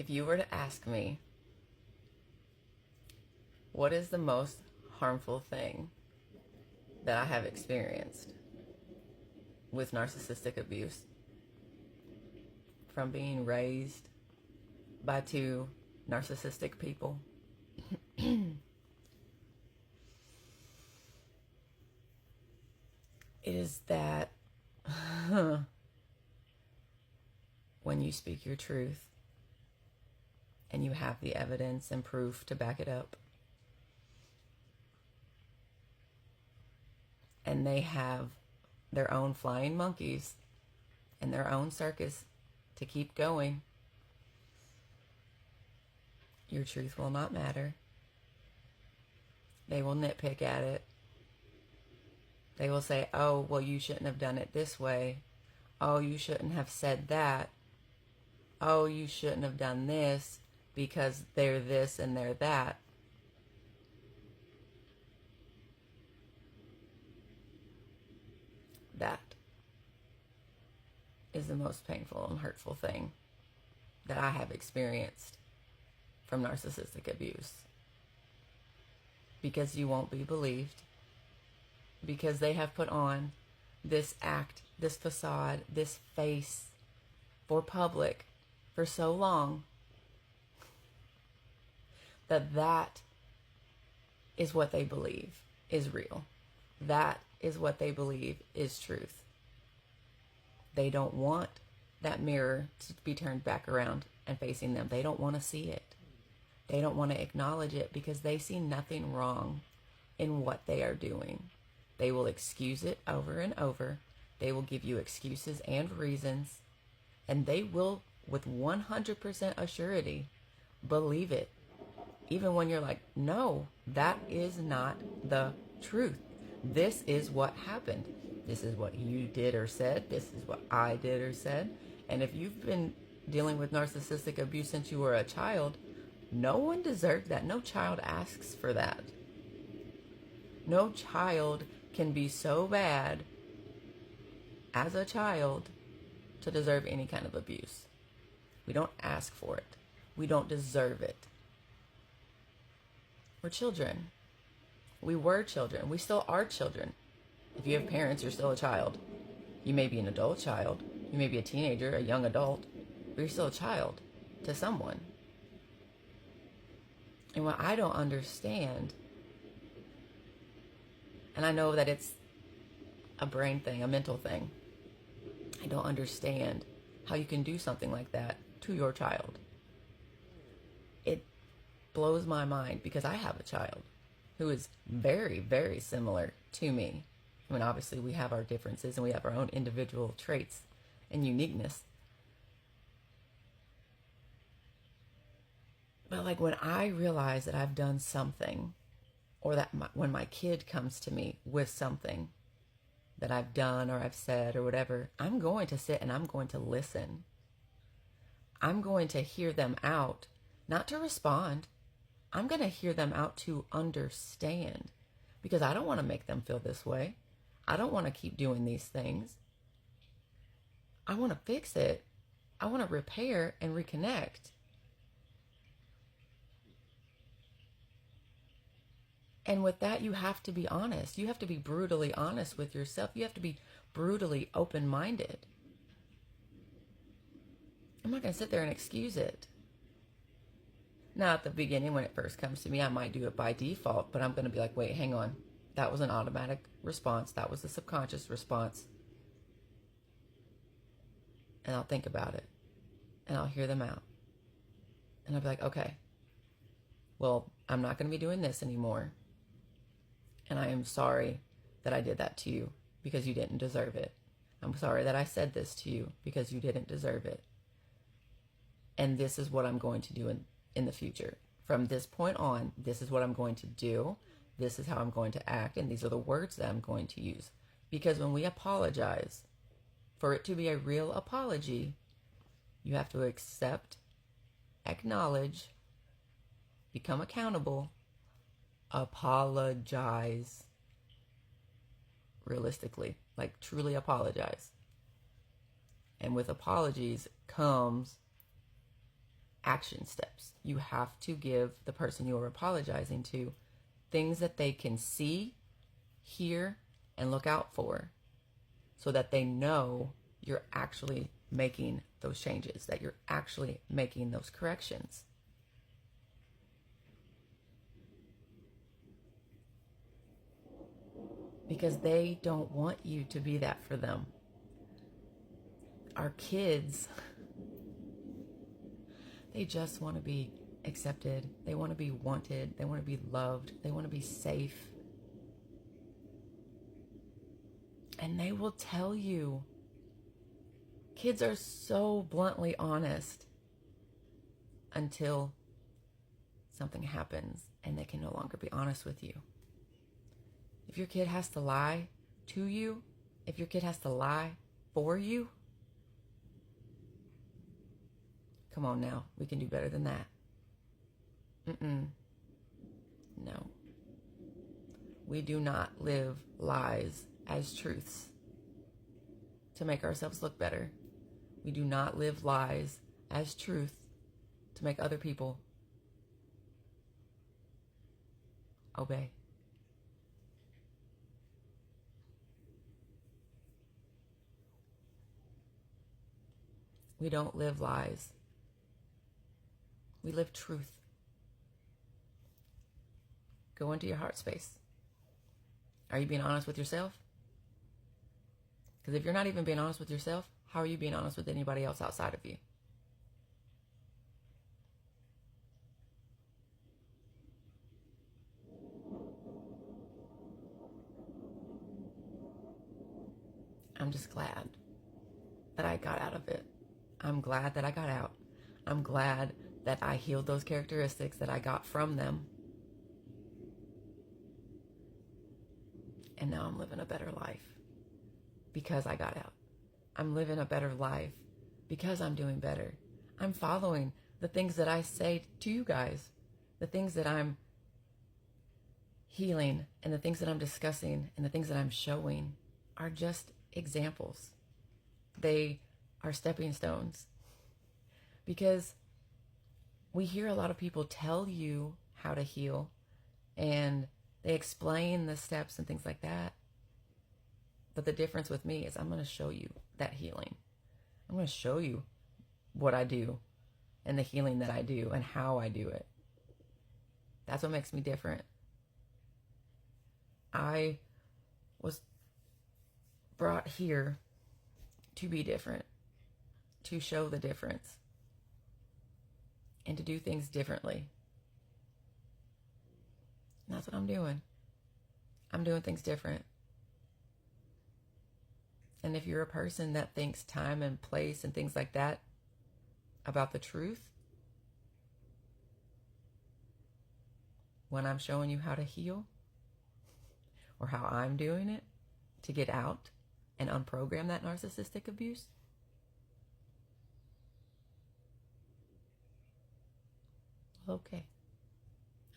If you were to ask me, what is the most harmful thing that I have experienced with narcissistic abuse, from being raised by two narcissistic people, it is that when you speak your truth and you have the evidence and proof to back it up, and they have their own flying monkeys and their own circus to keep going, your truth will not matter. They will nitpick at it. They will say, oh, well, you shouldn't have done it this way. Oh, you shouldn't have said that. Oh, you shouldn't have done this because they're this and they're that. That is the most painful and hurtful thing that I have experienced from narcissistic abuse. Because you won't be believed. Because they have put on this act, this facade, this face for public for so long that is what they believe is real. That is what they believe is truth. They don't want that mirror to be turned back around and facing them. They don't want to see it. They don't want to acknowledge it because they see nothing wrong in what they are doing. They will excuse it over and over. They will give you excuses and reasons, and they will, with 100% assurity, believe it. Even when you're like, no, that is not the truth. This is what happened. This is what you did or said. This is what I did or said. And if you've been dealing with narcissistic abuse since you were a child, no one deserves that. No child asks for that. No child can be so bad as a child to deserve any kind of abuse. We don't ask for it. We don't deserve it. We're children. We were children. We still are children. If you have parents, you're still a child. You may be an adult child. You may be a teenager, a young adult, but you're still a child to someone. And what I don't understand, and I know that it's a brain thing, a mental thing, I don't understand how you can do something like that to your child. It blows my mind because I have a child who is very, very similar to me. I mean, obviously we have our differences and we have our own individual traits and uniqueness. But like when I realize that I've done something, or that when my kid comes to me with something that I've done or I've said or whatever, I'm going to sit and I'm going to listen. I'm going to hear them out, not to respond. I'm going to hear them out to understand, because I don't want to make them feel this way. I don't want to keep doing these things. I want to fix it. I want to repair and reconnect. And with that, you have to be honest. You have to be brutally honest with yourself. You have to be brutally open-minded. I'm not going to sit there and excuse it. Now, at the beginning, when it first comes to me, I might do it by default, but I'm going to be like, wait, hang on. That was an automatic response. That was the subconscious response. And I'll think about it. And I'll hear them out. And I'll be like, okay, well, I'm not going to be doing this anymore. And I am sorry that I did that to you because you didn't deserve it. I'm sorry that I said this to you because you didn't deserve it. And this is what I'm going to do in the future. From this point on, this is what I'm going to do. This is how I'm going to act. And these are the words that I'm going to use. Because when we apologize, for it to be a real apology, you have to accept, acknowledge, become accountable, apologize realistically, like truly apologize. And with apologies comes action steps. You have to give the person you're apologizing to things that they can see, hear, and look out for, so that they know you're actually making those changes, that you're actually making those corrections. Because they don't want you to be that for them. Our kids, they just want to be accepted. They want to be wanted. They want to be loved. They want to be safe. And they will tell you. Kids are so bluntly honest until something happens and they can no longer be honest with you. If your kid has to lie to you, if your kid has to lie for you, come on now, we can do better than that. No. We do not live lies as truths to make ourselves look better. We do not live lies as truth to make other people obey. We don't live lies. We live truth. Go into your heart space. Are you being honest with yourself? Because if you're not even being honest with yourself, how are you being honest with anybody else outside of you? I'm just glad that I got out of it. I'm glad that I got out. I'm glad that I healed those characteristics that I got from them. And now I'm living a better life because I got out. I'm living a better life because I'm doing better. I'm following the things that I say to you guys, the things that I'm healing and the things that I'm discussing and the things that I'm showing are just examples. They are stepping stones, because we hear a lot of people tell you how to heal and they explain the steps and things like that. But the difference with me is I'm going to show you that healing. I'm going to show you what I do and the healing that I do and how I do it. That's what makes me different. I was brought here to be different, to show the difference, and to do things differently. And that's what I'm doing. I'm doing things different. And if you're a person that thinks time and place and things like that about the truth, when I'm showing you how to heal or how I'm doing it to get out and unprogram that narcissistic abuse, well, okay.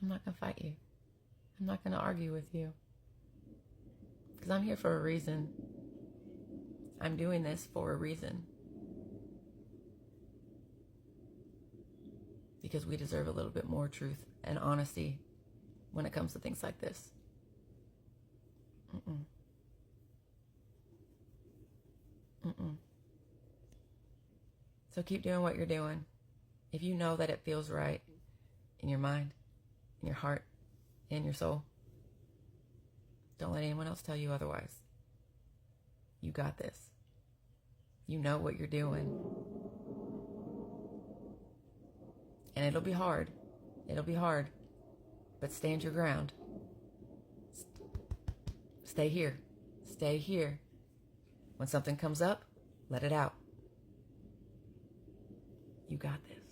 I'm not going to fight you. I'm not going to argue with you. Because I'm here for a reason. I'm doing this for a reason. Because we deserve a little bit more truth and honesty when it comes to things like this. So keep doing what you're doing. If you know that it feels right in your mind, in your heart, in your soul, don't let anyone else tell you otherwise. You got this. You know what you're doing. And it'll be hard. It'll be hard. But stand your ground. Stay here. Stay here. When something comes up, let it out. You got this.